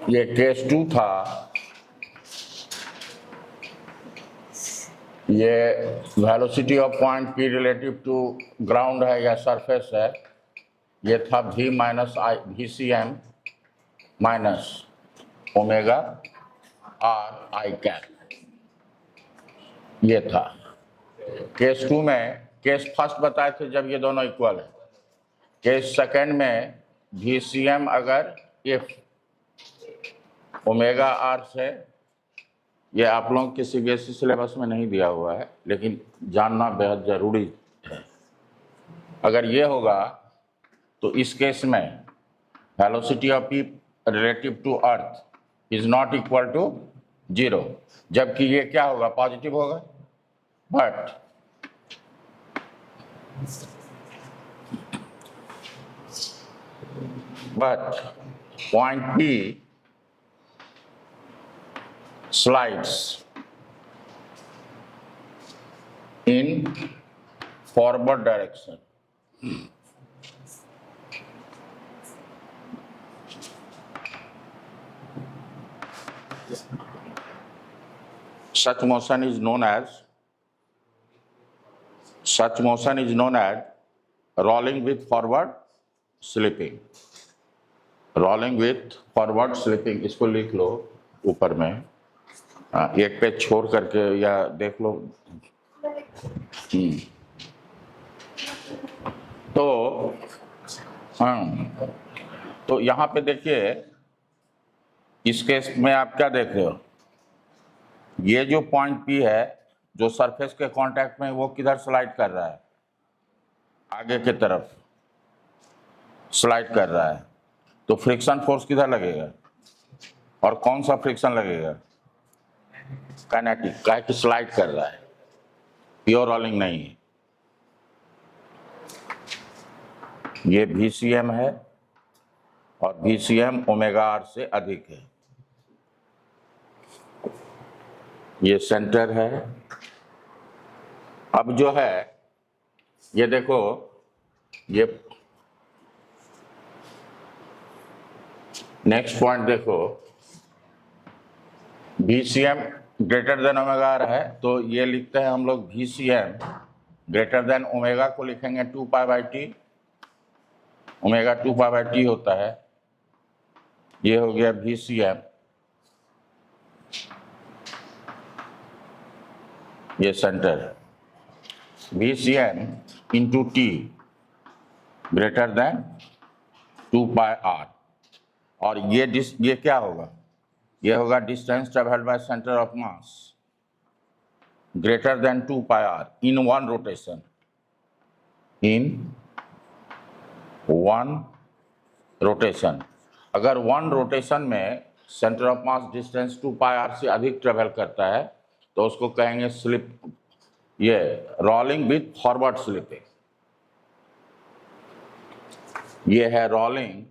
ये केस 2 था, ये velocity of point P relative to ground है या सरफेस है, ये था v minus I V C M minus omega R I cap, ये था। केस 2 में, केस फर्स्ट बताए थे जब ये दोनों इक्वल है। केस सेकंड में वी सी एम अगर इफ ओमेगा आर से, ये आप लोगों के सीबीएसई सिलेबस में नहीं दिया हुआ है लेकिन जानना बेहद जरूरी है। अगर ये होगा तो इस केस में velocity of P relative to earth is not equal to 0, जबकि ये क्या होगा, पॉजिटिव होगा। But point P slides in forward direction. Such motion is known as rolling with forward slipping. Rolling with forward slipping, इसको लिख लो ऊपर में, एक पेज छोड़ करके या देख लो। तो यहाँ पे देखिए, इस केस में आप क्या देख रहे हो, ये जो पॉइंट पी है जो सरफेस के कांटेक्ट में, वो किधर स्लाइड कर रहा है, आगे की तरफ स्लाइड कर रहा है। तो फ्रिक्शन फोर्स किधर लगेगा और कौन सा फ्रिक्शन लगेगा, काइनेटिक, काहे कि स्लाइड कर रहा है, प्योर रोलिंग नहीं है। ये VCM है और VCM ओमेगा आर से अधिक है। ये सेंटर है। अब जो है ये देखो, ये नेक्स्ट पॉइंट देखो, VCM greater than omega R है, तो ये लिखते हैं हम लोग VCM ग्रेटर देन ओमेगा को लिखेंगे 2 pi by T, omega 2 pi by T होता है। ये हो गया VCM, ये सेंटर है। VCM into T greater than 2 pi R, और ये क्या होगा, ये होगा distance travelled by centre of mass greater than 2 pi R in one rotation, अगर वन रोटेशन में centre of mass distance 2 pi R से अधिक ट्रेवल करता है तो उसको कहेंगे स्लिप, ये रोलिंग विथ फॉरवर्ड स्लिपिंग। ये है रोलिंग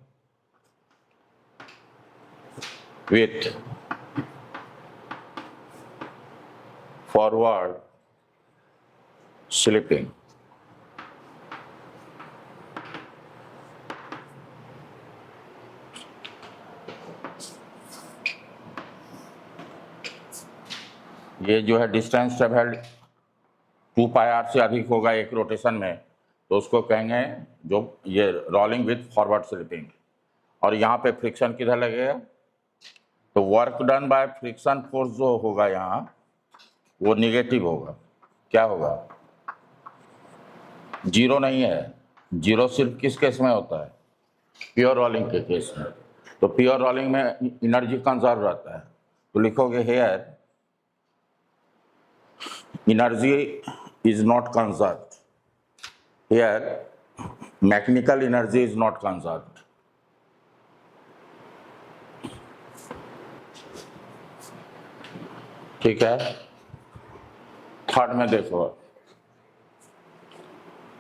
with forward slipping. ये जो है डिस्टेंस ट्रेवल्ड 2 पाई आर से अधिक होगा एक रोटेशन में, तो उसको कहेंगे जो ये रोलिंग विथ फॉरवर्ड स्लिपिंग। और यहाँ पे फ्रिक्शन किधर लगेगा, तो work done by friction force जो होगा यहाँ वो निगेटिव होगा। क्या होगा, 0 नहीं है, 0 सिर्फ किस केस में होता है, प्योर रोलिंग के केस में। तो प्योर रोलिंग में एनर्जी कंजर्व रहता है, तो लिखोगे here energy is not conserved, here mechanical energy is not conserved. ठीक है। थर्ड में देखो,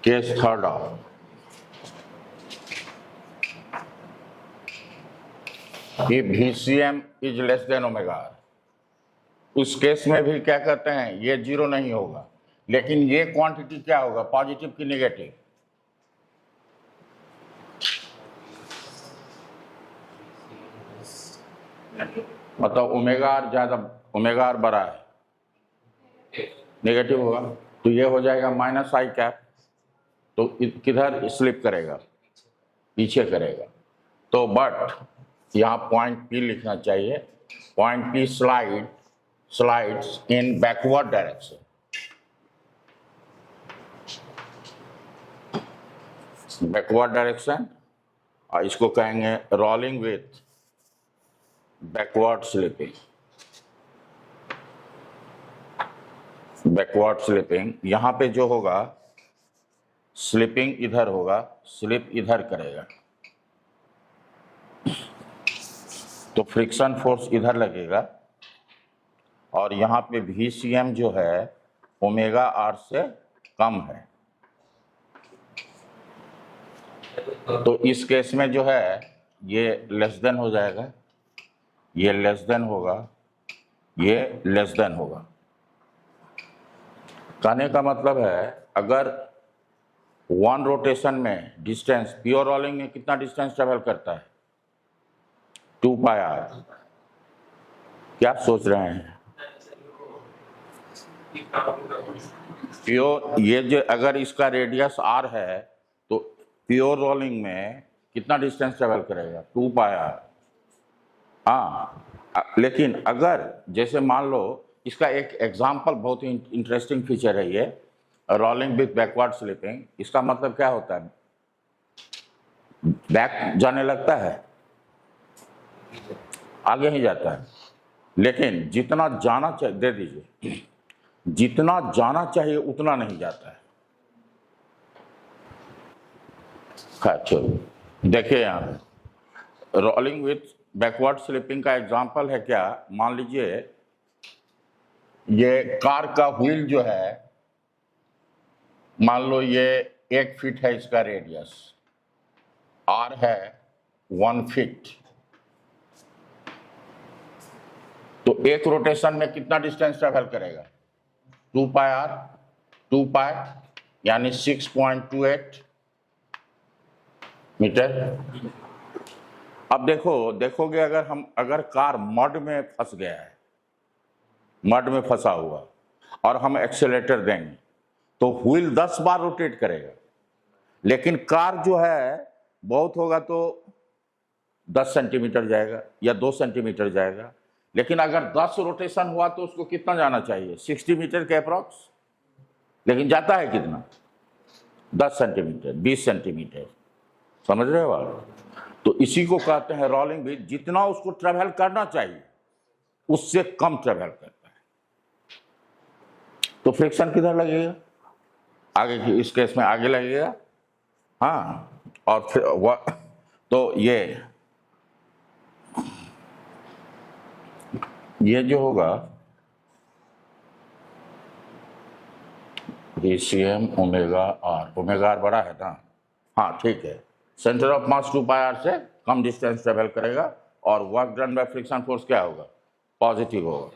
केस थर्ड ऑफ, कि VCM is less than omega R. उस केस में भी क्या कहते हैं, ये 0 नहीं होगा, लेकिन ये क्वांटिटी क्या होगा, पॉजिटिव की नेगेटिव, मतलब ओमेगा आर ज़्यादा, ओमेगा आर बड़ा है, नेगेटिव होगा, तो ये हो जाएगा माइनस आई कैप, तो किधर स्लिप करेगा, पीछे करेगा। तो बट यहाँ पॉइंट पी लिखना चाहिए, point P slides in backward direction, backward direction, और इसको कहेंगे rolling with backward slipping, backward slipping. यहाँ पे जो होगा स्लिपिंग इधर होगा, स्लिप इधर करेगा, तो फ्रिक्शन फोर्स इधर लगेगा, और यहाँ पे VCM जो है ओमेगा आर से कम है। तो इस केस में जो है ये लेस देन हो जाएगा, ये लेस देन होगा, ये लेस देन होगा। कहने का मतलब है अगर वन रोटेशन में डिस्टेंस, प्योर रोलिंग में कितना डिस्टेंस ट्रेवल करता है, 2 पाई आर। क्या सोच रहे हैं? प्योर, ये जो अगर इसका रेडियस आर है तो प्योर रोलिंग में कितना डिस्टेंस ट्रेवल करेगा, 2 पाई आर। हाँ, लेकिन अगर जैसे मान लो, इसका एक एग्जांपल बहुत ही इंटरेस्टिंग फीचर है ये, रोलिंग विथ बैकवर्ड स्लिपिंग। इसका मतलब क्या होता है, बैक जाने लगता है, आगे ही जाता है, लेकिन जितना जाना चाहिए, दे दीजिए, जितना जाना चाहिए उतना नहीं जाता है। चलो देखिए, यहाँ रोलिंग विथ बैकवर्ड स्लिपिंग का एग्जांपल है क्या, मान लीजिए ये कार का व्हील जो है, मान लो ये 1 फीट है, इसका रेडियस आर है 1 फीट, तो एक रोटेशन में कितना डिस्टेंस ट्रेवल करेगा, 2 पाई आर, 2 पाई यानी 6.28 मीटर। अब देखोगे अगर कार मड में फंस गया है, मड में फंसा हुआ, और हम एक्सेलेरेटर देंगे तो व्हील 10 बार रोटेट करेगा, लेकिन कार जो है बहुत होगा तो 10 सेंटीमीटर जाएगा या 2 सेंटीमीटर जाएगा, लेकिन अगर 10 रोटेशन हुआ तो उसको कितना जाना चाहिए, 60 मीटर के अप्रॉक्स, लेकिन जाता है कितना, 10 सेंटीमीटर, 20 सेंटीमीटर। समझ रहे हो आप? तो इसी को कहते हैं रोलिंग भी, जितना उसको ट्रेवल करना चाहिए उससे कम ट्रेवल करता है, तो फ्रिक्शन किधर लगेगा, आगे की, इस केस में आगे लगेगा। हाँ, और फिर तो ये जो होगा VCM ओमेगा आर बड़ा है ना, हाँ ठीक है, centre of mass 2 pi R से कम डिस्टेंस ट्रेवल करेगा, और work done by friction force क्या होगा, पॉजिटिव होगा।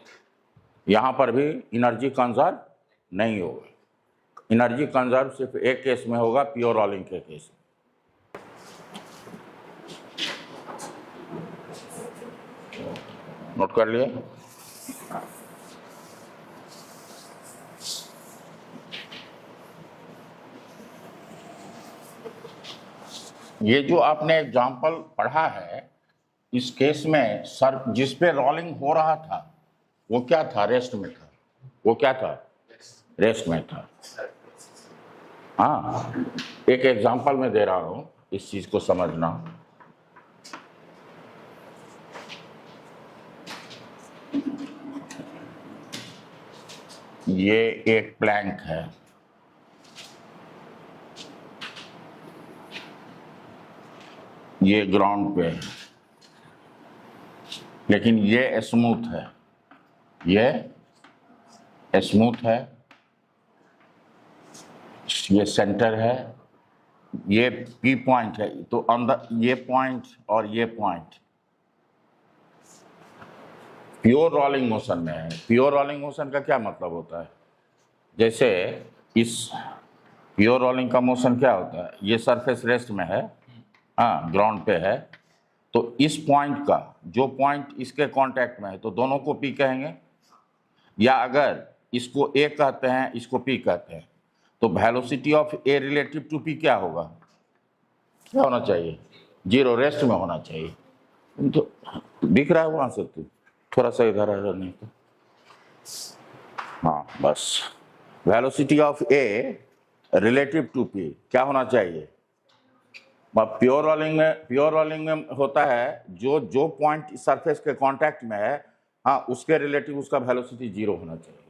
यहाँ पर भी एनर्जी कंजर्व नहीं होगा, एनर्जी कंजर्व सिर्फ एक केस में होगा, प्योर रोलिंग के केस में। नोट कर लिए? ये जो आपने एग्जाम्पल पढ़ा है, इस केस में सर जिस पे रोलिंग हो रहा था वो क्या था, रेस्ट में था, वो क्या था, रेस्ट में था। हाँ, एक एग्जाम्पल मैं दे रहा हूं, इस चीज को समझना। ये एक प्लैंक है, ये ग्राउंड पे है, लेकिन ये स्मूथ है, ये स्मूथ है, ये सेंटर है, ये पी पॉइंट है, तो अंदर ये पॉइंट और ये पॉइंट प्योर रोलिंग मोशन में है। प्योर रोलिंग मोशन का क्या मतलब होता है, जैसे इस प्योर रोलिंग का मोशन क्या होता है, ये सरफेस रेस्ट में है, हाँ ग्राउंड पे है, तो इस पॉइंट का जो पॉइंट इसके कांटेक्ट में है तो दोनों को P कहेंगे, या अगर इसको A कहते हैं इसको P कहते हैं तो velocity of A relative to P क्या होगा, क्या होना चाहिए, 0, रेस्ट में होना चाहिए। तो दिख रहा है वहां से, तू थोड़ा सा इधर आ जाने का, हाँ बस, velocity of A relative to P क्या होना चाहिए। प्योर रोलिंग में होता है जो पॉइंट सरफेस के कांटेक्ट में है, हाँ उसके रिलेटिव उसका वेलोसिटी 0 होना चाहिए।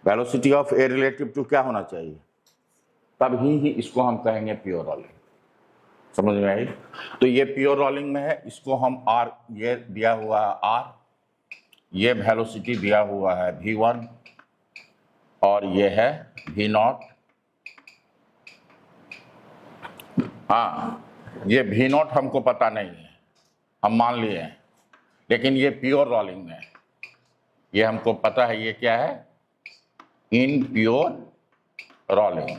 Velocity of A relative to क्या होना चाहिए, तब ही इसको हम कहेंगे प्योर रोलिंग। समझ में आई। तो ये प्योर रोलिंग में है, इसको हम R, ये दिया हुआ है R, ये वेलोसिटी दिया हुआ है V1 और ये है V0। हाँ ये V0 हमको पता नहीं है, हम मान लिए हैं, लेकिन ये प्योर रोलिंग में है, ये हमको पता है ये क्या है, इन प्योर रोलिंग।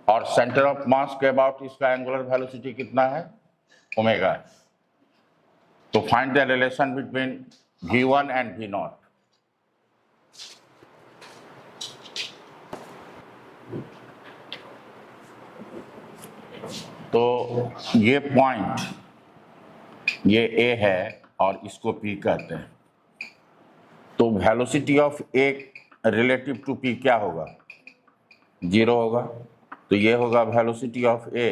और सेंटर ऑफ मास के अबाउट इसका एंगुलर वेलोसिटी कितना है, ओमेगा। तो find the relation between V1 and V0। तो ये पॉइंट ये A है और इसको P कहते हैं, तो velocity of A relative to P क्या होगा, 0 होगा। तो ये होगा वेलोसिटी ऑफ A,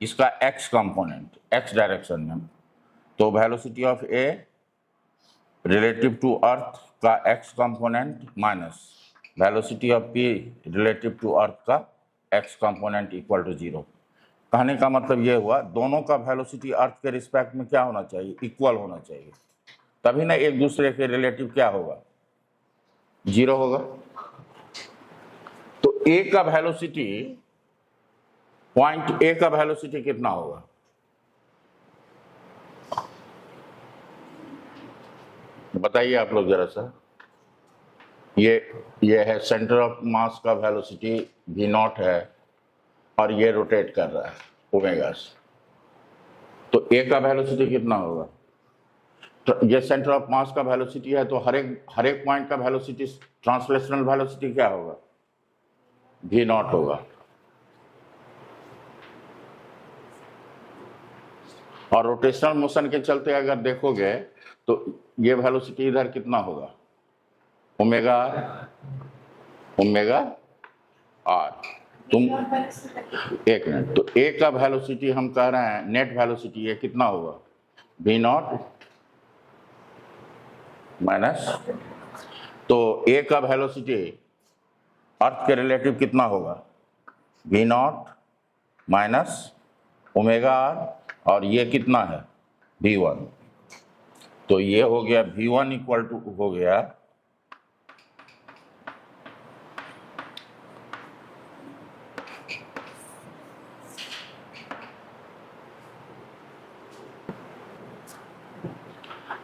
इसका x कंपोनेंट x डायरेक्शन में, तो velocity of A relative to earth का x component minus velocity of P relative to earth का x कंपोनेंट इक्वल टू 0। कहने का मतलब ये हुआ दोनों का वेलोसिटी अर्थ के रिस्पेक्ट में क्या होना चाहिए, इक्वल होना चाहिए, तभी ना एक दूसरे के रिलेटिव क्या होगा, 0 होगा। तो A का वेलोसिटी, पॉइंट A का वेलोसिटी कितना होगा, बताइए आप लोग जरा सा। ये है सेंटर ऑफ मास का वेलोसिटी V0 है और ये रोटेट कर रहा है ओमेगा से, तो A का वेलोसिटी कितना होगा। तो ये सेंटर ऑफ मास का वेलोसिटी है, तो हर एक पॉइंट का वेलोसिटी, ट्रांसलेशनल वेलोसिटी क्या होगा, V0 होगा। और रोटेशनल मोशन के चलते अगर देखोगे तो ये वेलोसिटी इधर कितना होगा, ओमेगा आर। तुम एक मिनट, तो A का वेलोसिटी हम कह रहे हैं नेट वेलोसिटी ये कितना होगा, V0 माइनस, तो A का वेलोसिटी अर्थ के रिलेटिव कितना होगा, V0 माइनस ओमेगा आर, और ये कितना है V1। तो ये हो गया V1 इक्वल टू हो गया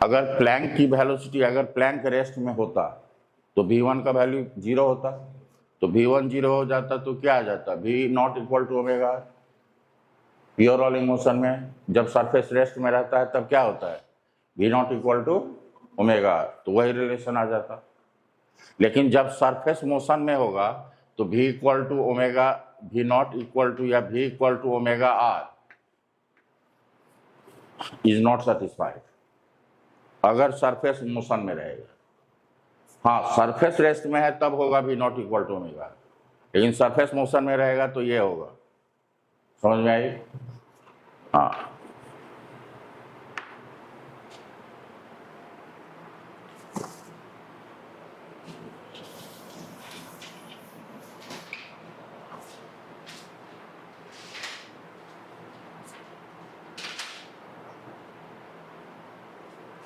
अगर प्लैंक की वेलोसिटी अगर प्लैंक रेस्ट में होता तो V1 का वैल्यू 0 होता, तो V1 0 हो जाता तो क्या आ जाता, V0 equal to omega. Pure rolling motion में जब सरफेस रेस्ट में रहता है तब क्या होता है, V0 इक्वल टू ओमेगा, तो वही रिलेशन आ जाता। लेकिन जब सरफेस मोशन में होगा तो V equal to omega, V0 equal to या V equal to omega R is not satisfied अगर सरफेस मोशन में रहेगा। हाँ सरफेस रेस्ट में है तब होगा V0 इक्वल टू ओमेगा, लेकिन सरफेस मोशन में रहेगा तो ये होगा। समझ में आई। हाँ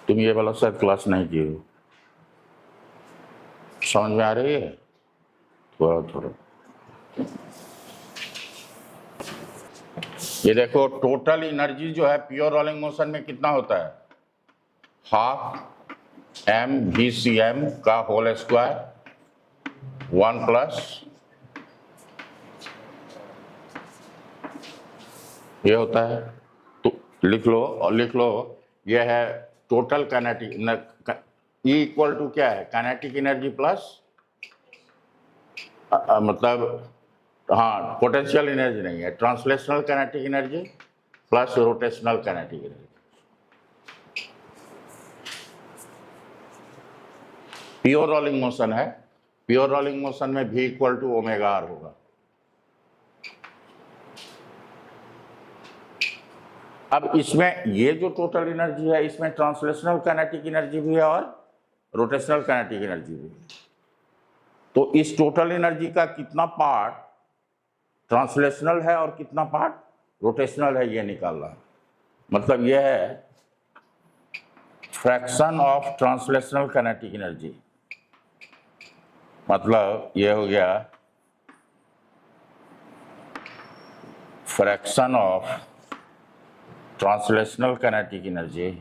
तुम ये वाला शायद क्लास नहीं किए हो, समझ में आ रही है थोड़ा थोड़ा। ये देखो टोटल एनर्जी जो है प्योर रोलिंग मोशन में कितना होता है, हाफ mvcm का होल स्क्वायर 1 प्लस ये होता है। तो लिख लो और लिख लो, यह है total kinetic, E equal to क्या है, काइनेटिक एनर्जी प्लस मतलब हाँ पोटेंशियल एनर्जी नहीं है, translational kinetic energy plus rotational kinetic energy. Pure rolling motion है, प्योर रोलिंग मोशन में V equal to omega R होगा। अब इसमें ये जो टोटल एनर्जी है इसमें ट्रांसलेशनल काइनेटिक एनर्जी भी है और रोटेशनल काइनेटिक एनर्जी भी है। तो इस टोटल एनर्जी का कितना पार्ट ट्रांसलेशनल है और कितना पार्ट रोटेशनल है ये निकालना है। मतलब यह है fraction of translational kinetic energy, मतलब ये हो गया fraction of translational kinetic energy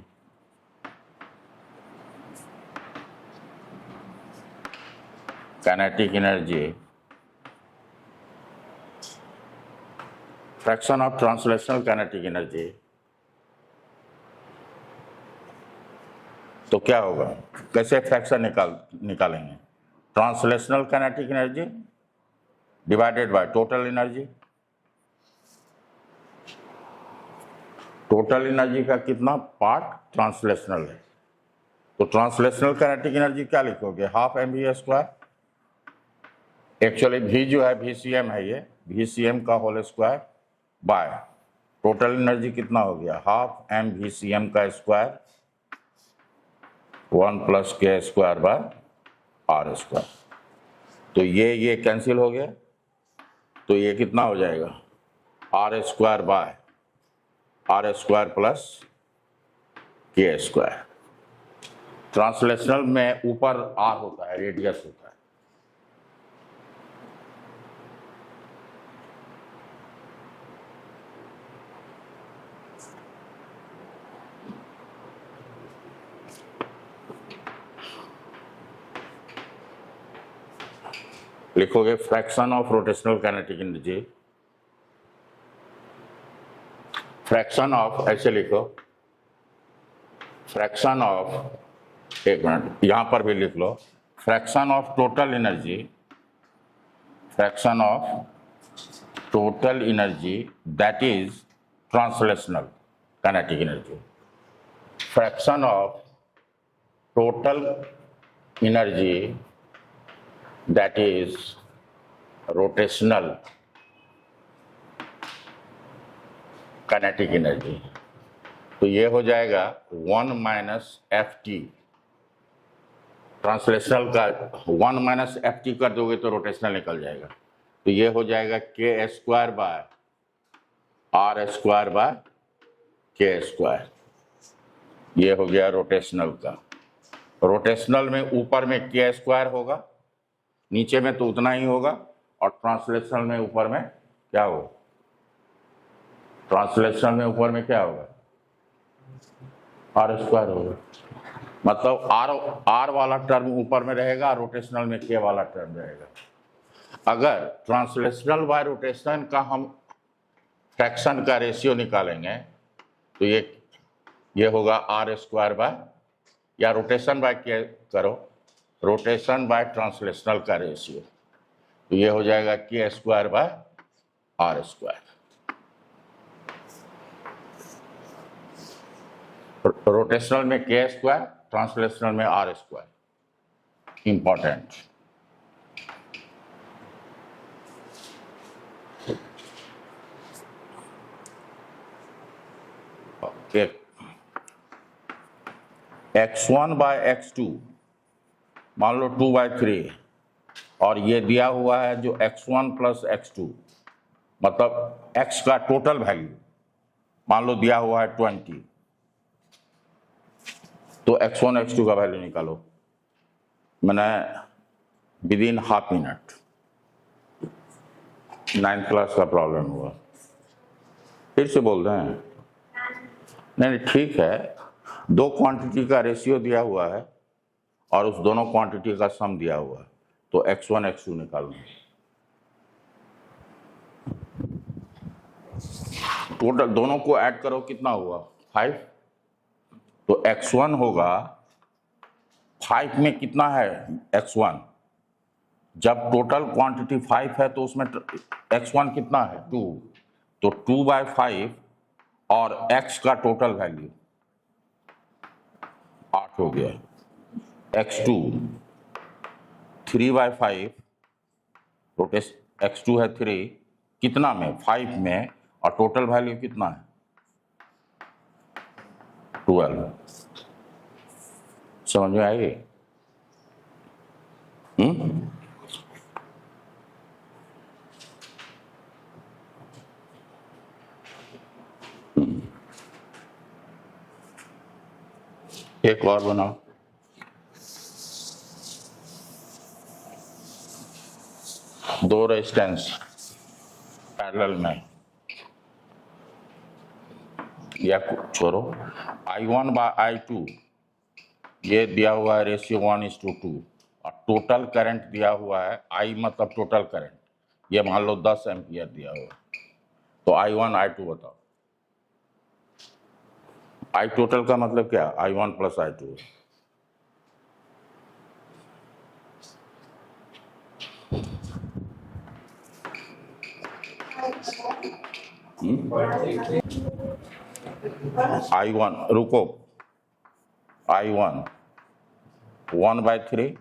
fraction of translational kinetic energy. तो क्या होगा, कैसे फ्रैक्शन निकालेंगे, translational kinetic energy divided by total energy. Total energy का कितना पार्ट ट्रांसलेशनल है, तो ट्रांसलेशनल काइनेटिक एनर्जी क्या लिखोगे, हाफ mv²। एक्चुअली V जो है VCM है, ये VCM का whole square by total energy कितना हो गया, हाफ mVCM का स्क्वायर 1 + k² बाय r²। तो ये कैंसिल हो गया, तो ये कितना हो जाएगा, r² bye r² plus k²। Translational में ऊपर r होता है, रेडियस होता है। लिखोगे fraction of rotational kinetic energy, fraction of, ऐसे लिखो फ्रैक्शन ऑफ, एक मिनट यहां पर भी लिख लो, fraction of total energy, fraction of total energy that is translational kinetic energy, fraction of total energy that is rotational kinetic energy। तो ये हो जाएगा 1 - ft, ट्रांसलेशनल का 1 - ft कर दोगे तो रोटेशनल निकल जाएगा। तो ये हो जाएगा k² by r² bye k²। ये हो गया रोटेशनल का। रोटेशनल में ऊपर में k² होगा, नीचे में तो उतना ही होगा, और ट्रांसलेशनल में ऊपर में क्या होगा, ट्रांसलेशनल में ऊपर में क्या होगा, r² होगा। मतलब r वाला टर्म ऊपर में रहेगा, रोटेशनल में k वाला टर्म रहेगा। अगर ट्रांसलेशनल बाय रोटेशनल का हम फ्रैक्शन का रेशियो निकालेंगे तो ये होगा r² बाय, या रोटेशन बाय k करो, रोटेशन बाय ट्रांसलेशनल का रेशियो, तो ये हो जाएगा k² बाय r²। रोटेशनल में k², ट्रांसलेशनल में r²। Important. Okay, x1 bye x2 मान लो 2/3, और ये दिया हुआ है जो x1 + x2, मतलब x का टोटल वैल्यू मान लो दिया हुआ है 20, तो x1 x2 का वैल्यू निकालो। मैंने within half minute, 9th class का प्रॉब्लम हुआ, फिर से बोल रहे हैं। नहीं ठीक है, दो क्वांटिटी का रेशियो दिया हुआ है और उस दोनों क्वांटिटी का सम दिया हुआ है, तो x1 x2 निकालना। टोटल दोनों को ऐड करो, कितना हुआ 5, तो x1 होगा 5 में कितना है x1, जब टोटल क्वांटिटी 5 है तो उसमें x1 कितना है 2, तो 2/5 और x का टोटल वैल्यू 8 हो गया। x2 3/5, टोटल x2 है 3, कितना में 5 में, और टोटल वैल्यू कितना है 12। समझ में आएगी? एक और बनाओ। दो रेजिस्टेंस पैरेलल में, या छोड़ो, I1/I2 ये दिया हुआ है रेशियो 1:2, और टोटल करंट दिया हुआ है, I मतलब टोटल करंट, ये मान लो 10 एम्पियर दिया हुआ है, तो I1 I2 बताओ। I टोटल का मतलब क्या, I1 + I2। I1 रुको, I1 1/3,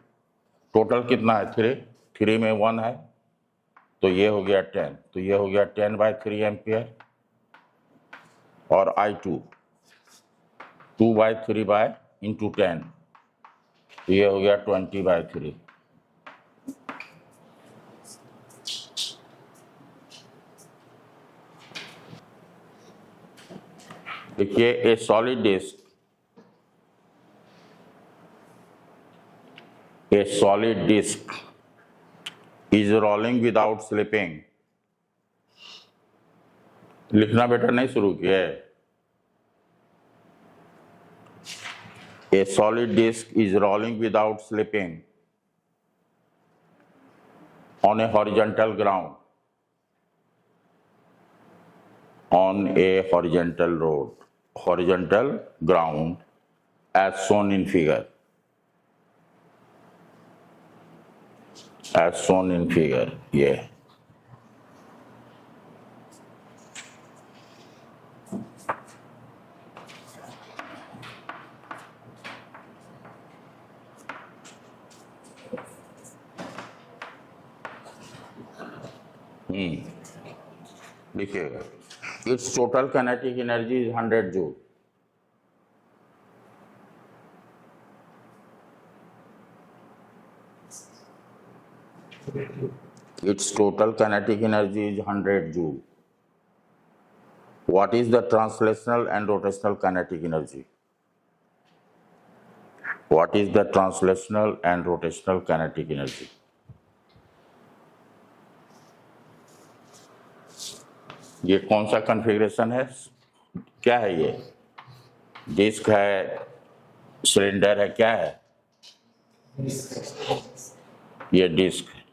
टोटल कितना है 3 में 1 है, तो ये हो गया 10, तो ये हो गया 10/3 एम्पियर, और I2 2/3 × 10, तो ये हो गया 20/3। देखिए a solid disc, is rolling without slipping. लिखना बेटा नहीं शुरू किया है। A solid disc is rolling without slipping on a horizontal ground, on a horizontal ground as shown in figure, yeah. देखिएगा, its total kinetic energy is 100 joule. Its total kinetic energy is 100 joule. What is the translational and rotational kinetic energy? What is the translational and rotational kinetic energy? ये कौन सा configuration है, क्या है ये, disc है, cylinder है, क्या है, ये डिस्क है।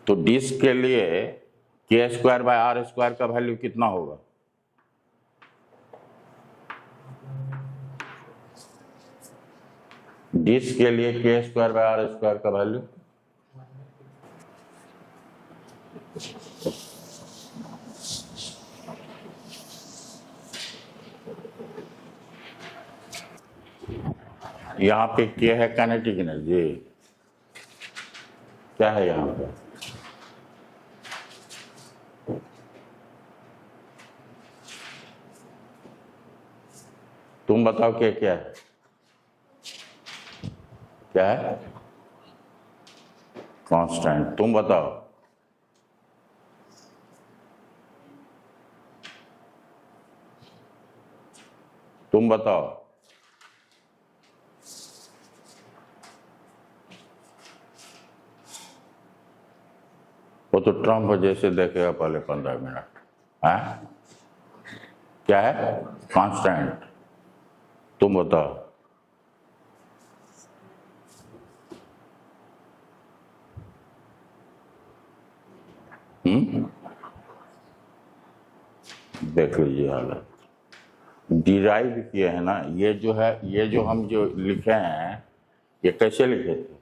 तो डिस्क के लिए k²/r² का वैल्यू कितना होगा, डिस्क के लिए k²/r² का वैल्यू यहाँ पे क्या है, काइनेटिक एनर्जी क्या है यहाँ पे, तुम बताओ क्या है, क्या है, कांस्टेंट, तुम बताओ। तुम बताओ, वो तो ट्रम्प जैसे देखेगा पहले 15 मिनट है, क्या है, कांस्टेंट, तुम बताओ। देख लीजिए हालत डिराइव किए हैं ना। ये जो है, ये जो हम जो लिखे हैं, ये कैसे लिखे थे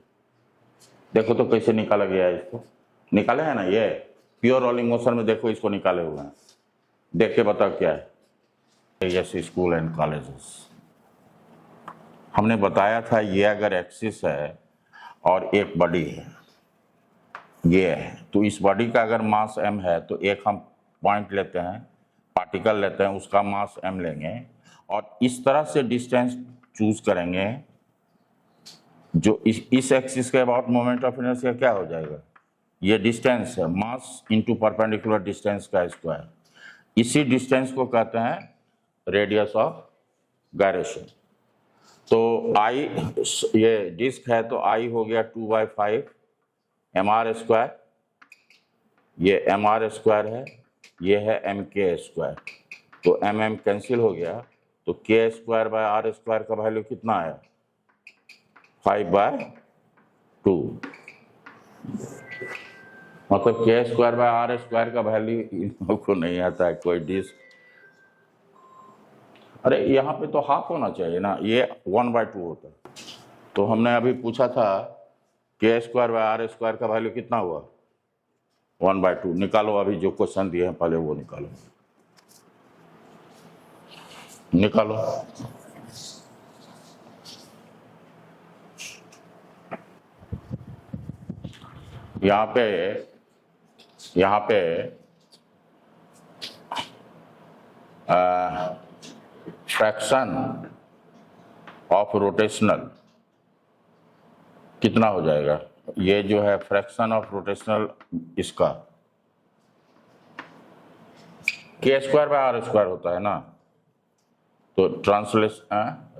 देखो तो कैसे निकाला गया है। इसको निकाले हैं ना, ये प्योर रोलिंग मोशन में देखो इसको निकाले हुए हैं। देख के बताओ क्या है। यस, स्कूल एंड कॉलेजेस हमने बताया था, ये अगर एक्सिस है और एक बॉडी है, ये है, तो इस बॉडी का अगर मास m है तो एक हम पॉइंट लेते हैं, पार्टिकल लेते हैं, उसका मास m लेंगे और इस तरह से डिस्टेंस चूज करेंगे जो इस एक्सिस के अबाउट मोमेंट ऑफ इनर्शिया क्या हो जाएगा, ये डिस्टेंस है, मास इनटू परपेंडिकुलर डिस्टेंस का स्क्वायर। इसी डिस्टेंस को कहते हैं रेडियस ऑफ गायरेशन। तो आई, ये डिस्क है तो आई हो गया 2/5 mr², ये mr² है, ये है mk²। तो mm कैंसिल हो गया, तो k²/r² का वैल्यू कितना आया, 5/2। मतलब k²/r² का वैल्यू इन लोगों को नहीं आता है। कोई डिस्क, अरे यहाँ पे तो हाफ होना चाहिए ना, ये 1/2 होता है। तो हमने अभी पूछा था k²/r² का वैल्यू कितना हुआ, 1/2। निकालो, अभी जो क्वेश्चन दिए हैं पहले वो निकालो। यहाँ पे फ्रैक्शन ऑफ रोटेशनल कितना हो जाएगा, ये जो है फ्रैक्शन ऑफ रोटेशनल, इसका k²/r² होता है ना। तो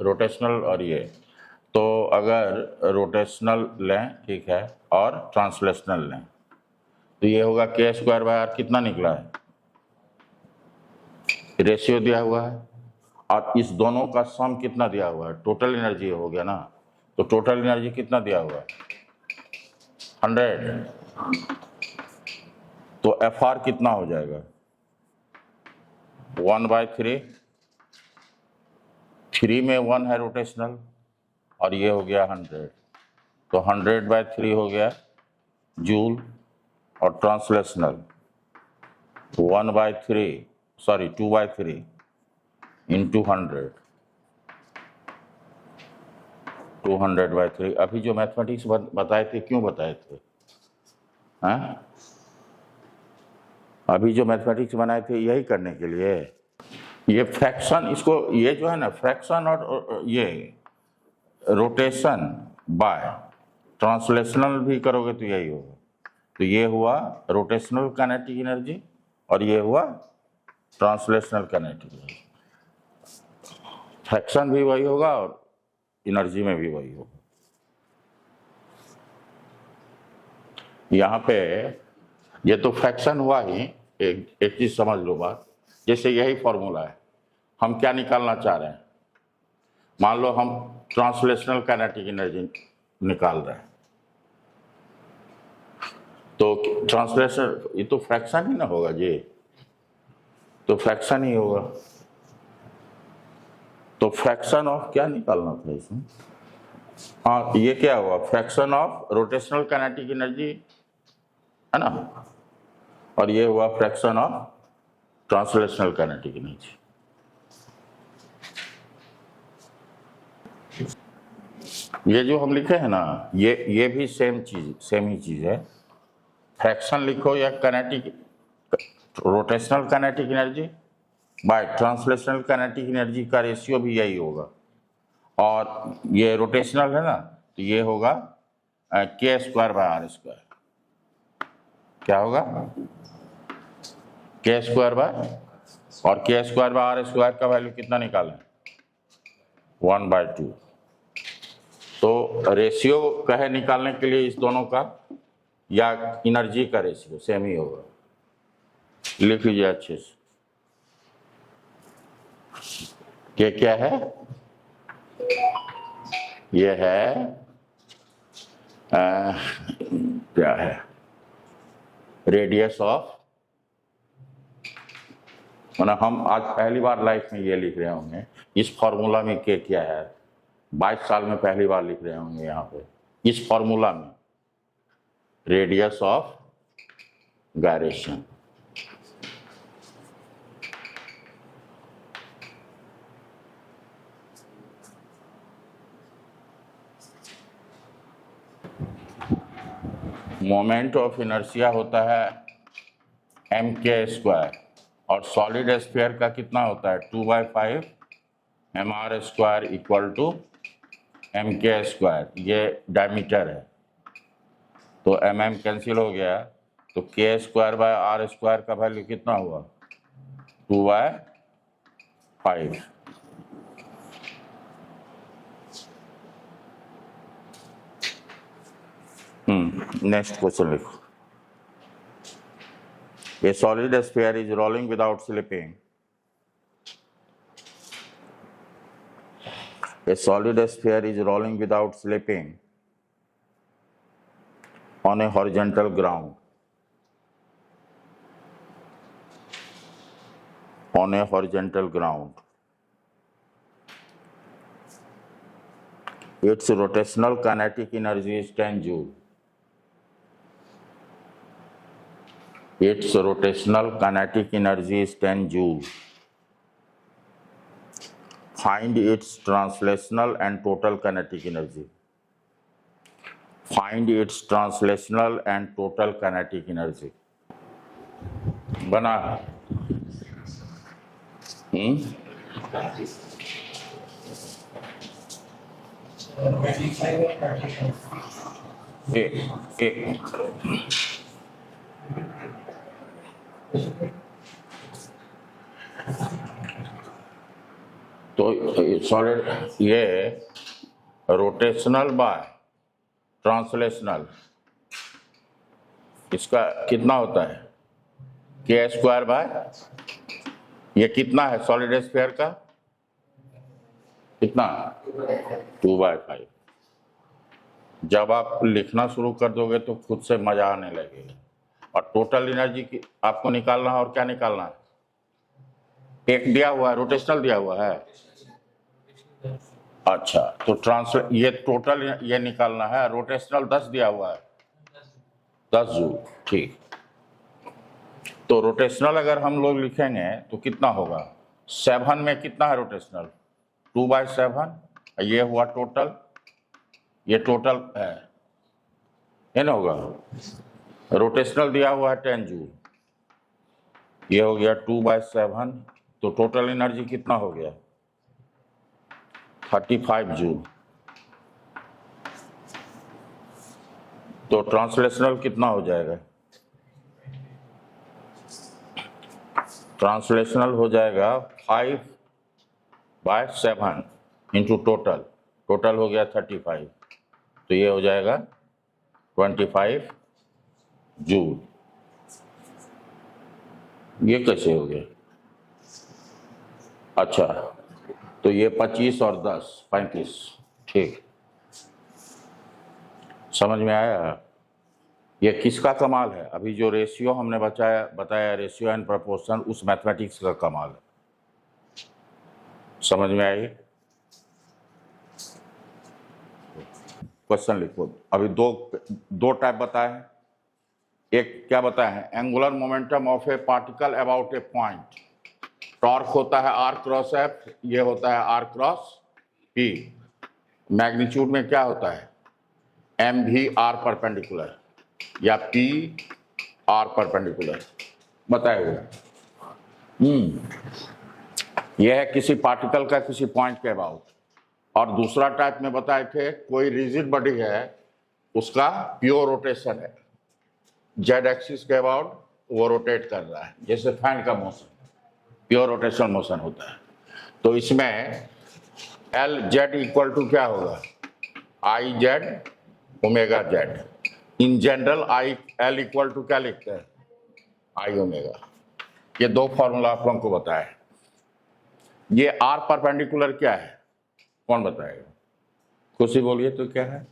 रोटेशनल और ये, तो अगर रोटेशनल लें ठीक है और ट्रांसलेशनल लें तो ये होगा k²/r कितना निकला है, रेशियो दिया हुआ है, और इस दोनों का सम कितना दिया हुआ है, टोटल एनर्जी हो गया ना। तो टोटल एनर्जी कितना दिया हुआ है, 100। तो Fr कितना हो जाएगा, 1/3, 3 में 1 है रोटेशनल, और ये हो गया 100, तो 100/3 हो गया जूल। और ट्रांसलेशनल 2/3 इंटू 100, 200/3। अभी जो मैथमेटिक्स बताए थे, क्यों बताए थे, हाँ? अभी जो मैथमेटिक्स बनाए थे यही करने के लिए। ये फ्रैक्शन, इसको ये जो है ना फ्रैक्शन और ये रोटेशन बाय ट्रांसलेशनल भी करोगे तो यही होगा। तो ये हुआ रोटेशनल काइनेटिक एनर्जी और ये हुआ ट्रांसलेशनल काइनेटिक एनर्जी। फ्रैक्शन भी वही होगा और एनर्जी में भी वही होगा। यहाँ पे ये तो फ्रैक्शन हुआ ही, एक चीज समझ लो बात, जैसे यही फॉर्मूला है, हम क्या निकालना चाह रहे हैं, मान लो हम ट्रांसलेशनल काइनेटिक एनर्जी निकाल रहे हैं, तो ट्रांसलेशन, ये तो फ्रैक्शन ही ना होगा जी, तो फ्रैक्शन ही होगा। तो फ्रैक्शन ऑफ क्या निकालना था इसमें, हाँ ये क्या हुआ, fraction of rotational kinetic energy है ना, और ये हुआ fraction of translational kinetic energy. ये जो हम लिखे हैं ना, ये भी सेम ही चीज है। फ्रैक्शन लिखो या kinetic, rotational kinetic energy by translational kinetic energy का रेशियो भी यही होगा। और ये रोटेशनल है ना, तो ये होगा k²/r²। क्या होगा, k² और k²/r² का वैल्यू कितना निकालें, 1/2। तो रेशियो कहे निकालने के लिए इस दोनों का या एनर्जी का रेशियो सेम ही होगा, लिख लीजिए अच्छे से। क्या है, ये है क्या है, रेडियस ऑफ मतलब हम आज पहली बार लाइफ में ये लिख रहे होंगे, इस फॉर्मूला में के क्या है, 22 साल में पहली बार लिख रहे होंगे यहाँ पे इस फॉर्मूला में radius of gyration. Moment of inertia होता है mk² और सॉलिड स्फीयर का कितना होता है 2/5 mr² इक्वल टू mk²। ये डायमीटर है तो mm कैंसिल हो गया तो k²/r² का वैल्यू कितना हुआ 2/5। नेक्स्ट क्वेश्चन लिखो। A solid sphere is rolling without slipping. A solid sphere is rolling without slipping on a horizontal ground. On a horizontal ground. Its rotational kinetic energy is 10 joule. Its rotational kinetic energy is 10 joule. Find its translational and total kinetic energy. Find its translational and total kinetic energy. बना एक तो solid ये rotational bye translational इसका कितना होता है k²। ये कितना है सॉलिड स्फीयर का कितना 2/5। जब आप लिखना शुरू कर दोगे तो खुद से मजा आने लगेगा। और टोटल एनर्जी की आपको निकालना है और क्या निकालना है एक दिया हुआ है रोटेशनल दिया हुआ है। अच्छा तो ये टोटल ये निकालना है रोटेशनल 10 दिया हुआ है 10 जूल। ठीक तो रोटेशनल अगर हम लोग लिखेंगे तो कितना होगा 7 में कितना है रोटेशनल 2/7 ये हुआ टोटल ये टोटल है ना होगा रोटेशनल दिया हुआ है 10 जूल ये हो गया 2/7 तो टोटल एनर्जी कितना हो गया 35 जूल। तो ट्रांसलेशनल कितना हो जाएगा ट्रांसलेशनल हो जाएगा 5/7 इंटू टोटल टोटल हो गया 35 तो ये हो जाएगा 25 जूल। ये कैसे हो गया अच्छा तो ये 25 और 10 35 ठीक समझ में आया। ये किसका कमाल है अभी जो रेशियो हमने बताया रेशियो एंड प्रपोर्शन उस मैथमेटिक्स का कमाल है समझ में आई। क्वेश्चन लिखो अभी दो टाइप बताए एक क्या बताया है angular momentum of A particle about A point torque होता है r×f ये होता है r×p मैग्नीट्यूड में क्या होता है mv r परपेंडिकुलर या p r परपेंडिकुलर बताए हुए यह है किसी पार्टिकल का किसी पॉइंट के अबाउट। और दूसरा टाइप में बताए थे कोई रिजिड बॉडी है उसका प्योर रोटेशन है जेड एक्सिस के अबाउट वो रोटेट कर रहा है जैसे फैन का मोशन प्योर रोटेशन मोशन होता है। तो इसमें एल जेड इक्वल टू क्या होगा I Z omega Z. In general I L equal to क्या लिखते हैं आई ओमेगा। ये दो फॉर्मूला आप लोगों को बताया। ये आर परपेंडिकुलर क्या है कौन बताएगा खुशी बोलिए तो क्या है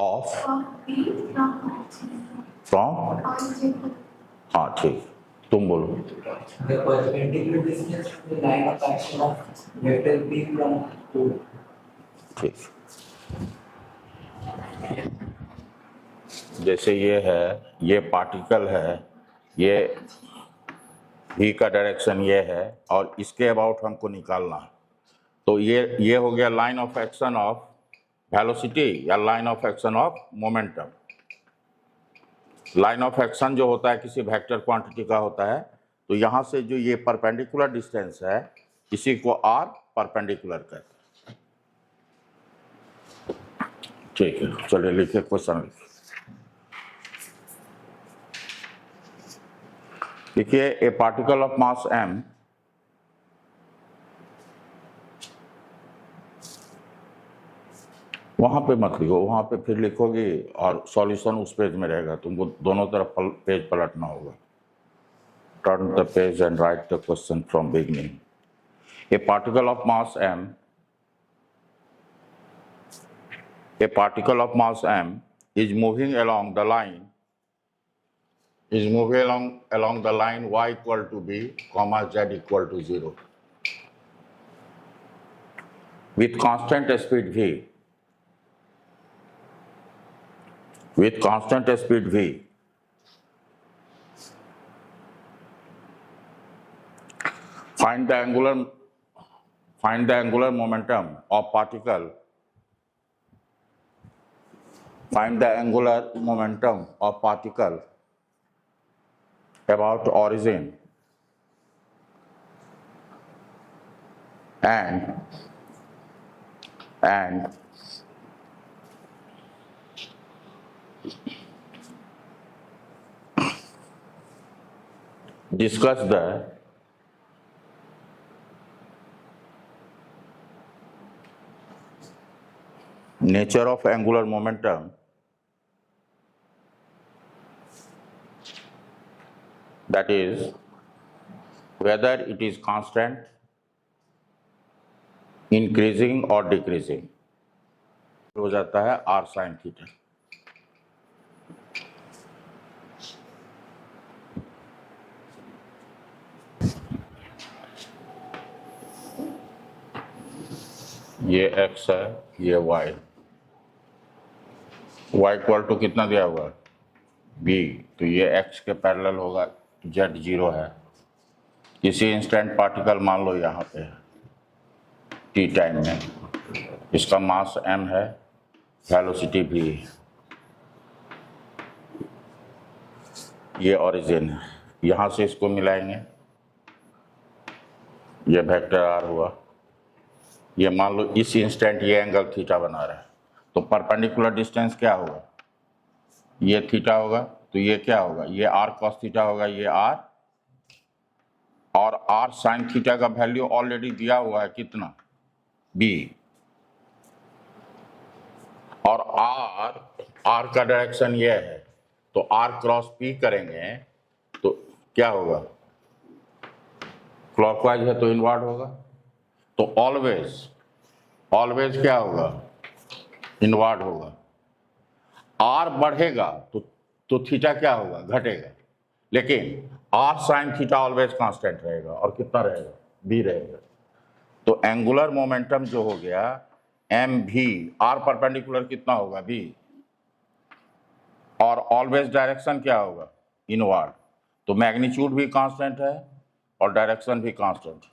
ऑफ फ्रॉम हाँ ठीक तुम बोलो। The perpendicular distance from the line of action of vector p from to. ठीक, जैसे ये है, ये पार्टिकल है, ये v का डायरेक्शन ये है और इसके अबाउट हमको निकालना है। तो ये हो गया line of action of velocity या line of action of momentum. Line of action जो होता है किसी वेक्टर क्वांटिटी का होता है, तो यहाँ से जो ये परपेंडिकुलर डिस्टेंस है इसी को आर परपेंडिकुलर कहते हैं। ठीक है, चलिए लिखिए क्वेश्चन लिखिए। देखिए, ए पार्टिकल ऑफ मास m वहां पे मत लिखो, वहां पे फिर लिखोगे और सॉल्यूशन उस पेज में रहेगा, तुमको दोनों तरफ पेज पलटना होगा। Turn the page and right the question from beginning. A particle of mass m, a particle of mass m is moving along the line y equal to b, comma z equal to 0 with constant speed v. With constant speed v, find the angular momentum of particle. Find the angular momentum of particle about origin and discuss the nature of angular momentum, that is whether it is constant, increasing or decreasing। हो जाता है r sin theta. ये x है, ये y equal to कितना दिया हुआ b, तो ये x के पैरेलल होगा, z 0 है। किसी इंस्टेंट पार्टिकल मान लो यहाँ पे t टाइम में, इसका मास m है, वेलोसिटी v है, ये ओरिजिन है। यहाँ से इसको मिलाएंगे, ये वेक्टर r हुआ, ये मान लो इस इंस्टेंट ये एंगल थीटा बना रहा है, तो परपेंडिकुलर डिस्टेंस क्या होगा, ये थीटा होगा, तो ये क्या होगा, ये r cos थीटा होगा, ये r, और r sin थीटा का वैल्यू ऑलरेडी दिया हुआ है कितना, b, और r का डायरेक्शन ये है, तो r क्रॉस p करेंगे तो क्या होगा, क्लॉकवाइज है तो इनवर्ड होगा, तो ऑलवेज क्या होगा, इनवर्ड होगा। r बढ़ेगा तो थीटा क्या होगा, घटेगा, लेकिन r sin theta always constant रहेगा, और कितना रहेगा, b रहेगा। तो एंगुलर मोमेंटम जो हो गया एम भी, r परपेंडिकुलर कितना होगा, b, और ऑलवेज डायरेक्शन क्या होगा, इनवर्ड, तो मैग्नीट्यूड भी कांस्टेंट है और डायरेक्शन भी कांस्टेंट है।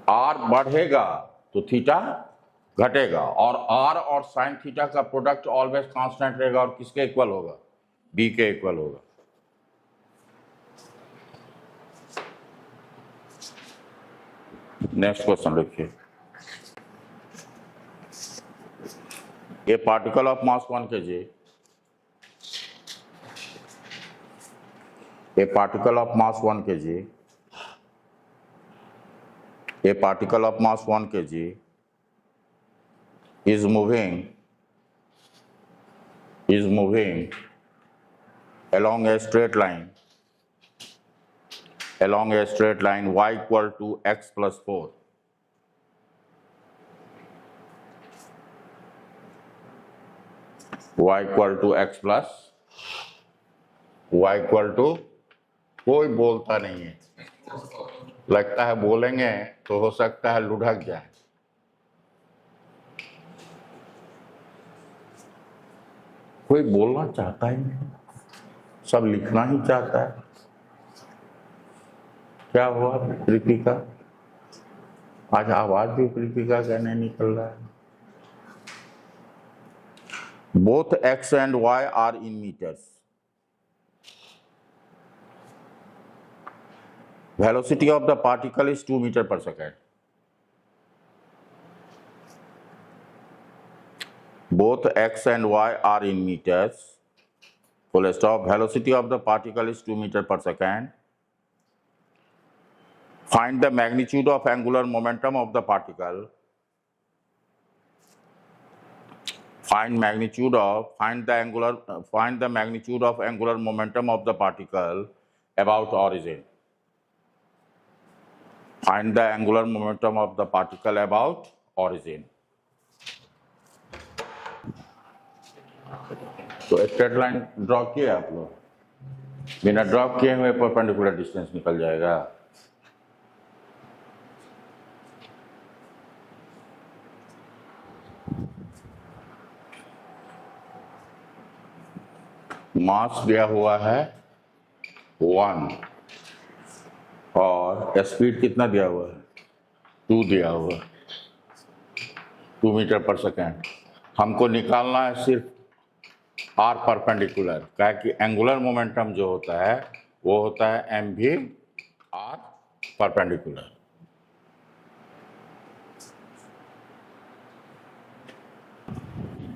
r बढ़ेगा तो थीटा घटेगा, और r और साइन थीटा का प्रोडक्ट ऑलवेज कांस्टेंट रहेगा, और किसके इक्वल होगा, b के इक्वल होगा। नेक्स्ट क्वेश्चन लिखिए। ए particle of mass 1 kg, a particle of mass 1 kg, a particle of mass 1 kg is moving along a straight line y equal to x plus 4 y equal to X plus Y equal to, कोई बोलता नहीं है, लगता है बोलेंगे तो हो सकता है लुढ़क जाए। कोई बोलना चाहता ही नहीं, सब लिखना ही चाहता है। क्या हुआ कृतिका? आज आवाज भी कृतिका का नहीं निकल रहा है। Both x and y are in meters. Velocity of the particle is 2 meter per second. Both x and y are in meters. Full stop. Velocity of the particle is 2 meter per second. Find the magnitude of angular momentum of the particle. Find the magnitude of angular momentum of the particle about origin. Find the angular momentum of the particle about origin. तो straight line draw किया आप लोग, बिना draw किए हुए perpendicular distance निकल जाएगा। मास दिया हुआ है 1 और स्पीड कितना दिया हुआ है 2 दिया हुआ है, 2 मीटर पर सेकेंड। हमको निकालना है सिर्फ आर परपेंडिकुलर, क्या कि एंगुलर मोमेंटम जो होता है वो होता है एम भी आर परपेंडिकुलर।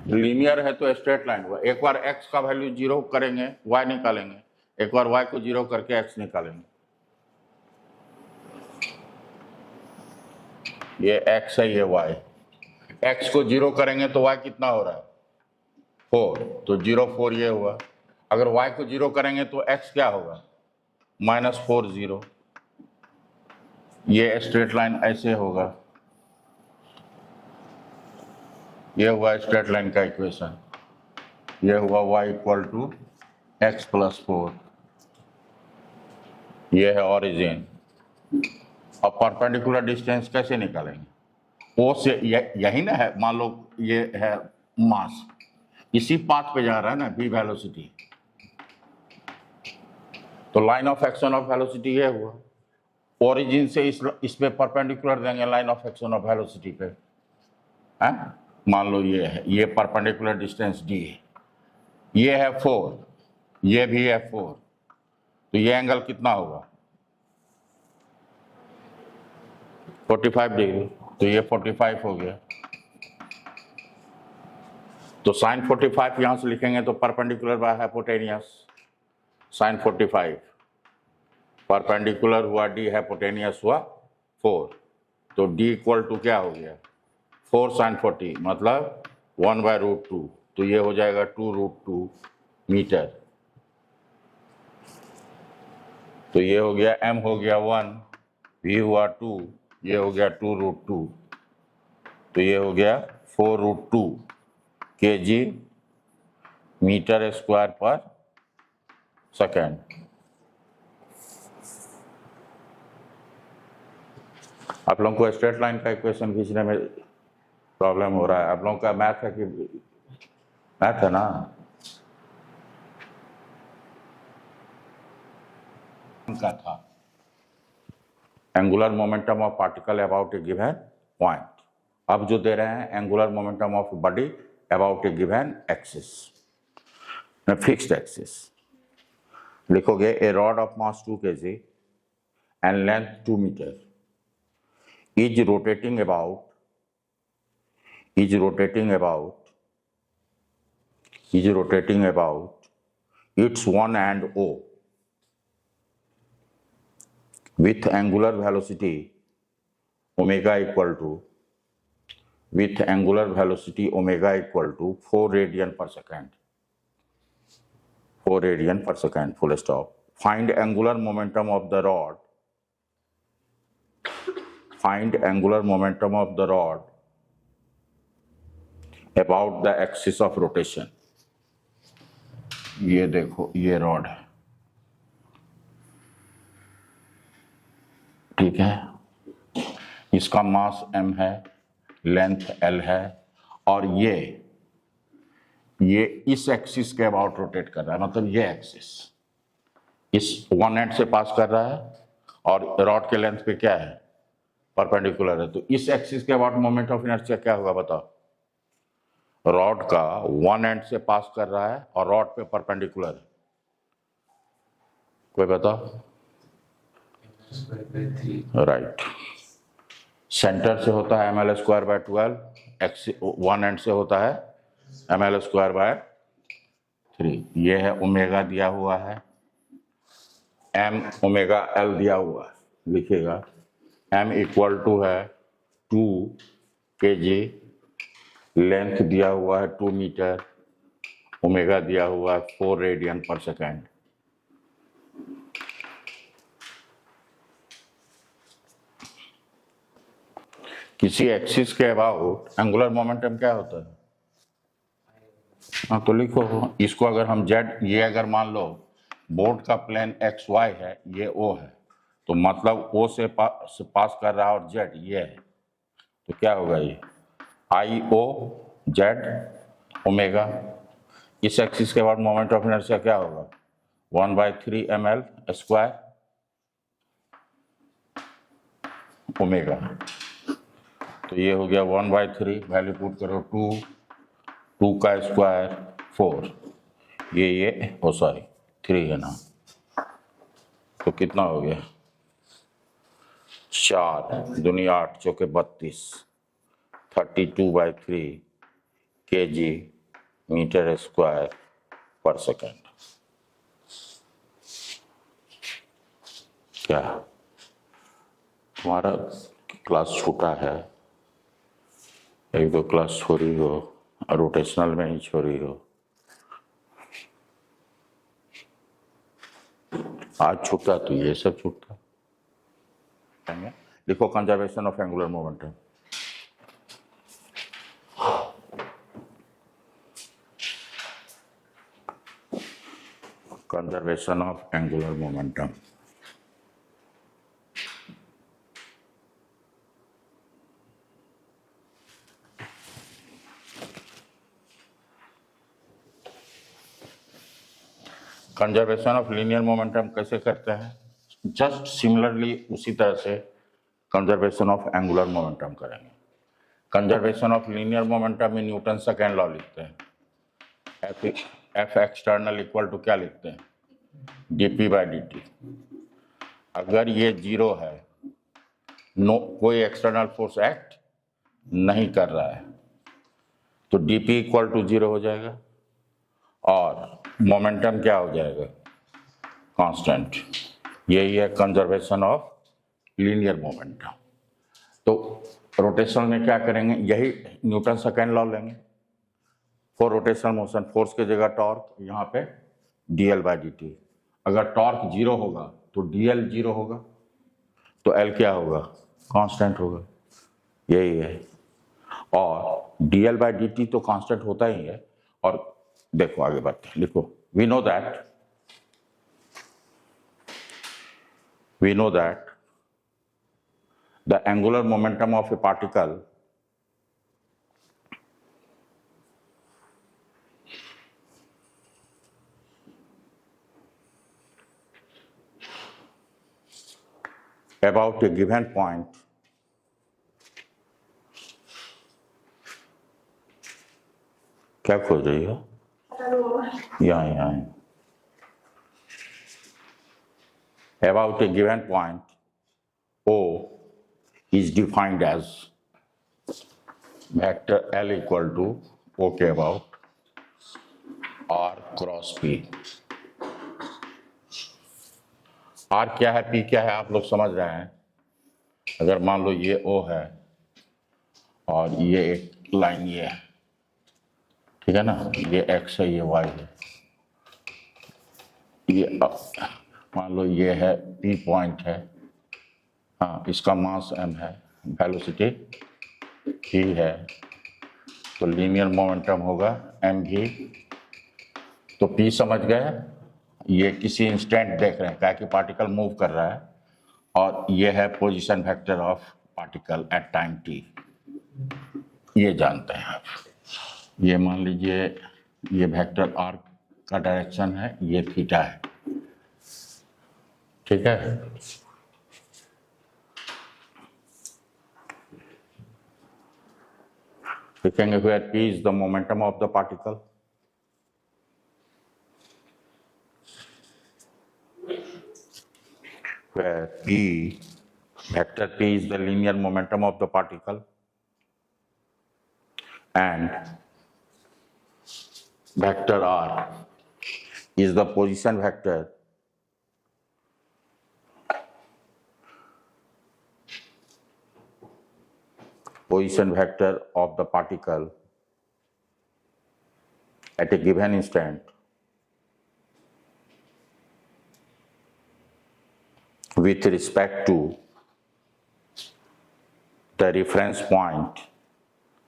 लीनियर है तो स्ट्रेट लाइन हुआ। एक बार x का वैल्यू 0 करेंगे y निकालेंगे, एक बार y को 0 करके x निकालेंगे। ये x है, ये y। x को 0 करेंगे तो y कितना हो रहा है 4, तो 0 4 ये हुआ। अगर y को 0 करेंगे तो x क्या होगा -4 0। ये स्ट्रेट लाइन ऐसे होगा। ये हुआ स्ट्रेट लाइन का इक्वेशन। ये हुआ y equal to X plus 4। ये है ऑरिजिन। अब परपेंडिकुलर डिस्टेंस कैसे निकालेंगे? ओ से यही ना है, मान लो ये है मास, इसी पाथ पे जा रहा है ना v वेलोसिटी, तो line of action of velocity ये हुआ। ओरिजिन से इस पे परपेंडिकुलर देंगे line of action of velocity पे, है? मान लो ये है, ये परपेंडिकुलर डिस्टेंस d है, ये है 4, ये भी है 4, तो ये एंगल कितना होगा 45 डिग्री, तो ये 45 हो गया। तो साइन 45 यहां से लिखेंगे तो perpendicular by hypotenuse, sine 45 perpendicular हुआ d, हाइपोटेनियस हुआ 4, तो d इक्वल टू क्या हो गया 4 साइन 40 मतलब 1/√2, तो ये हो जाएगा 2√2 मीटर। तो ये हो गया m हो गया 1, v हुआ 2, ये हो गया 2√2, तो ये हो गया 4√2 kg मीटर स्क्वायर पर सेकेंड। आप लोगों को स्ट्रेट लाइन का इक्वेशन खींचने में प्रॉब्लम हो रहा है? आप लोगों का मैथ है कि मैथ है ना? का था angular momentum of particle about a given point. अब जो दे रहे हैं angular momentum of body about a given axis, fixed axis. लिखोगे a rod of mass 2 kg and length 2 metre is rotating about its one end O with angular velocity omega equal to 4 radian per second. 4 radian per second, full stop. Find angular momentum of the rod. Find angular momentum of the rod about the axis of rotation. ये देखो ये rod है, ठीक है, इसका मास m है, length l है, और ये इस एक्सिस के अबाउट रोटेट कर रहा है, मतलब ये एक्सिस इस वन एंड से पास कर रहा है और रॉड के लेंथ पे क्या है, परपेंडिकुलर है। तो इस एक्सिस के अबाउट मोमेंट ऑफ इनर्शिया क्या होगा बताओ? रॉड का वन एंड से पास कर रहा है और रॉड पे परपेंडिकुलर है, कोई बताओ? राइट। सेंटर से होता है ml square by 12, x one and से होता है ml स्क्वायर बाय 3। ये है ओमेगा दिया हुआ है, m ओमेगा l दिया हुआ है, लिखिएगा m इक्वल टू है 2 kg, लेंथ दिया हुआ है 2 मीटर, ओमेगा दिया हुआ है 4 रेडियन पर सेकेंड। किसी एक्सिस के अबाउट एंगुलर मोमेंटम क्या होता है? हाँ तो लिखो इसको, अगर हम जेड, ये अगर मान लो बोर्ड का प्लेन एक्स वाई है, ये ओ है, तो मतलब ओ से पास कर रहा है और जेड ये है, तो क्या होगा ये आई ओ जेड ओमेगा। इस एक्सिस के बाद मोमेंट ऑफ इनर्शिया क्या होगा? 1/3 ml स्क्वायर ओमेगा। तो ये हो गया 1/3, वैल्यू पुट करो 2 का स्क्वायर 4, ये ओ सॉरी 3 है ना, तो कितना हो गया 4 दूनी 8 चौके 32, 32/3 kg मीटर स्क्वायर पर सेकेंड। क्या तुम्हारा क्लास छोटा है, एक दो क्लास छोड़ी हो, रोटेशनल में ही छोड़ी हो, आज छूटा तो ये सब छूटा। लिखो conservation of angular momentum. Conservation of angular momentum, conservation of linear momentum कैसे करते हैं? जस्ट सिमिलरली उसी तरह से कंजर्वेशन ऑफ एंगुलर मोमेंटम करेंगे। कंजर्वेशन ऑफ लीनियर मोमेंटम में न्यूटन सेकेंड लॉ लिखते हैं, एफ एक्सटर्नल इक्वल टू क्या लिखते हैं? dp/dt। अगर ये जीरो है, नो कोई एक्सटर्नल फोर्स एक्ट नहीं कर रहा है, तो dp इक्वल टू 0 हो जाएगा और मोमेंटम क्या हो जाएगा? कांस्टेंट। यही है कंजर्वेशन ऑफ लीनियर मोमेंटम। तो रोटेशन में क्या करेंगे? यही न्यूटन सेकेंड लॉ लेंगे फॉर रोटेशनल मोशन, फोर्स की जगह टॉर्क, यहाँ पे dl/dt। अगर टॉर्क 0 होगा तो dl 0 होगा, तो l क्या होगा? कांस्टेंट होगा। यही है, और dl/dt तो कांस्टेंट होता ही है। और देखो आगे बढ़ते हैं, लिखो we know that the angular momentum of a particle about a given point क्या खोज रही हो? यहाँ about a given point O is defined as vector L equal to OK about R cross P। R क्या है, P क्या है, आप लोग समझ रहे हैं? अगर मान लो ये O है और ये एक लाइन ये है, ठीक है ना, ये X है, ये Y है, ये मान लो ये है P पॉइंट है, हाँ इसका मास m है, वेलोसिटी v है, तो लीनियर मोमेंटम होगा mv तो P समझ गए, ये किसी इंस्टेंट देख रहे हैं क्या कि पार्टिकल मूव कर रहा है, और ये है position vector of particle at time t, ये जानते हैं आप। ये मान लीजिए ये वेक्टर r का डायरेक्शन है, ये थीटा है, ठीक है। लिखेंगे where p is the momentum of the particle, where p, vector p is the linear momentum of the particle, and vector r is the position vector of the particle at a given instant with respect to the reference point,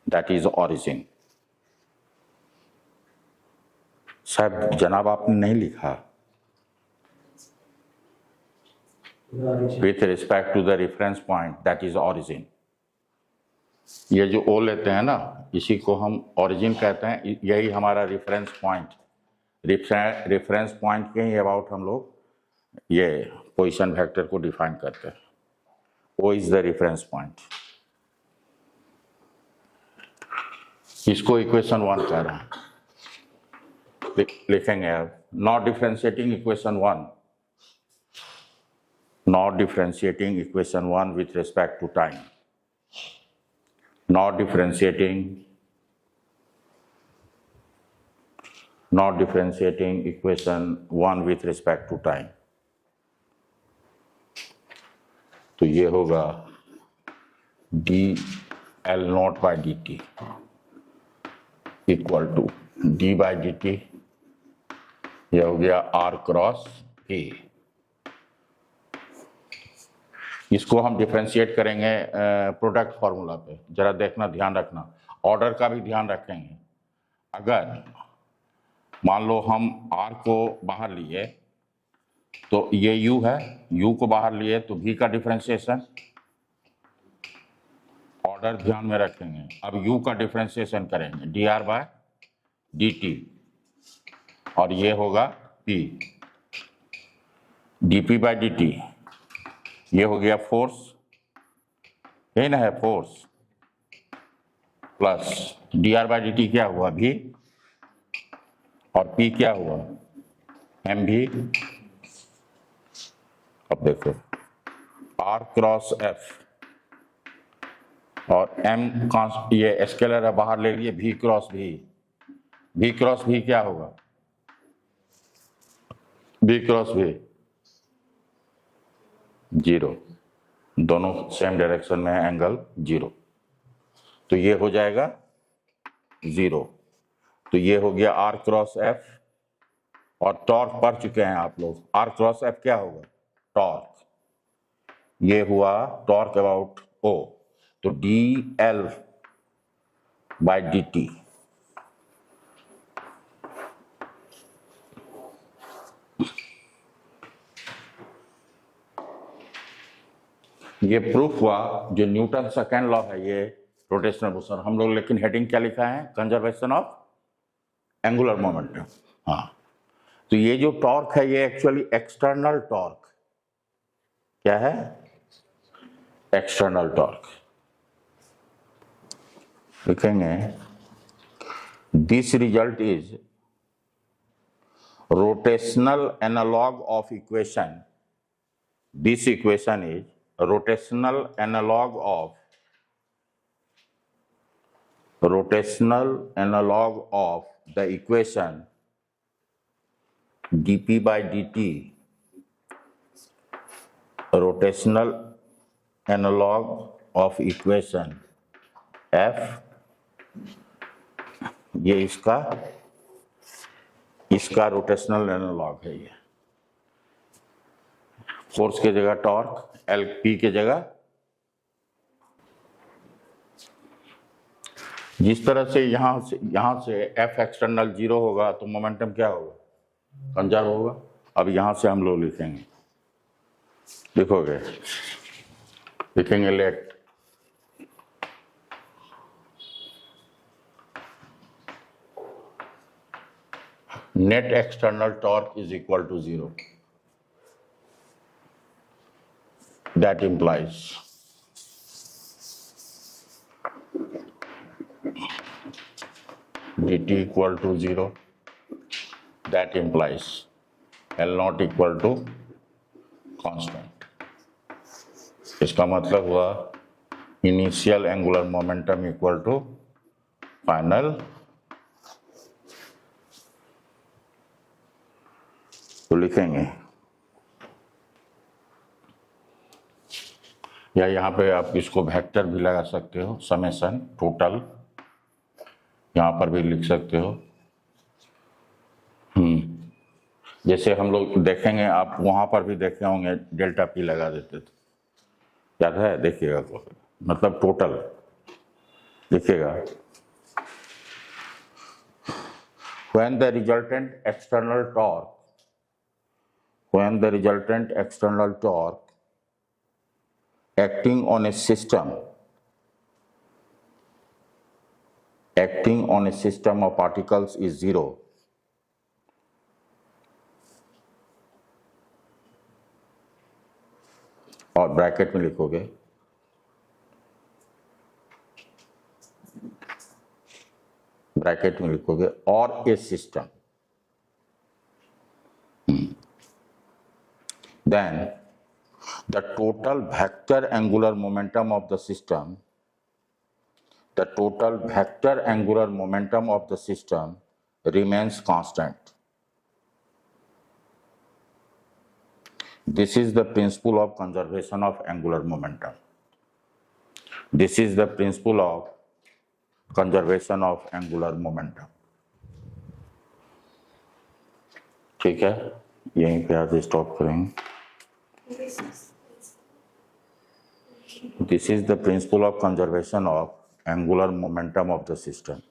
that is origin. साहब जनाब आपने नहीं लिखा, with respect to the reference point, that is origin. ये जो ओ लेते हैं ना, इसी को हम origin कहते हैं, यही हमारा रेफरेंस पॉइंट, रेफरेंस पॉइंट के ही अबाउट हम लोग ये पोजीशन वेक्टर को डिफाइन करते हैं। O is the reference point, इसको इक्वेशन 1 कह रहे हैं। लिखेंगे अब not differentiating equation 1, not differentiating equation 1 with respect to time, not differentiating equation 1 with respect to time। तो ये होगा dl0 by dt equal to d by dt, ये हो गया r क्रॉस a। इसको हम डिफरेंशिएट करेंगे प्रोडक्ट फार्मूला पे, जरा देखना, ध्यान रखना, ऑर्डर का भी ध्यान रखेंगे। अगर मान लो हम r को बाहर लिए तो ये u है, u को बाहर लिए तो v का डिफरेंशिएशन, ऑर्डर ध्यान में रखेंगे। अब u का डिफरेंशिएशन करेंगे dr बाय dt, और ये होगा p, dp बाय dt, ये हो गया फोर्स, यही ना है force, plus dr by dt क्या हुआ v, और p क्या हुआ mv। अब देखो r क्रॉस f और m ये स्केलर है, बाहर ले लिए, v क्रॉस v क्या होगा, v क्रॉस v 0, दोनों सेम डायरेक्शन में है, एंगल 0, तो ये हो जाएगा 0। तो ये हो गया r क्रॉस f, और टॉर्क पढ़ चुके हैं आप लोग, r क्रॉस f क्या होगा, टॉर्क, ये हुआ टॉर्क अबाउट o, तो dl बाय dt ये प्रूफ हुआ जो न्यूटन सेकेंड लॉ है, ये रोटेशनल मोशन। हम लोग लेकिन हेडिंग क्या लिखा है, कंजर्वेशन ऑफ एंगुलर मोमेंटम। हाँ, तो ये जो टॉर्क है ये एक्चुअली एक्सटर्नल टॉर्क, क्या है, एक्सटर्नल टॉर्क। लिखेंगे this result is rotational analogue of equation, this equation is rotational analog of the equation dp by dt, rotational analog of equation f, ये इसका रोटेशनल एनालॉग है। ये force की जगह torque, LP की जगह जिस तरह से यहाँ से एफ एक्सटर्नल 0 होगा तो मोमेंटम क्या होगा, कंजर्व होगा। अब यहाँ से हम लोग लिखेंगे, लिखोगे, लिखेंगे let net external torque is equal to 0। That implies dt equal to 0. That implies L not equal to constant. इसका मतलब हुआ initial angular momentum equal to final, तो लिखेंगे, या यहाँ पे आप इसको वेक्टर भी लगा सकते हो, समेशन टोटल यहाँ पर भी लिख सकते हो। जैसे हम लोग देखेंगे, आप वहाँ पर भी देखे होंगे डेल्टा पी लगा देते थे, याद है, देखिएगा तो, मतलब टोटल लिखिएगा। when the resultant external torque acting on a system of particles is 0, और ब्रैकेट में लिखोगे और ए system, then the total vector angular momentum of the system remains constant. This is the principle of conservation of angular momentum. ठीक है, यहीं पे आज stop करेंगे। This is the principle of conservation of angular momentum of the system.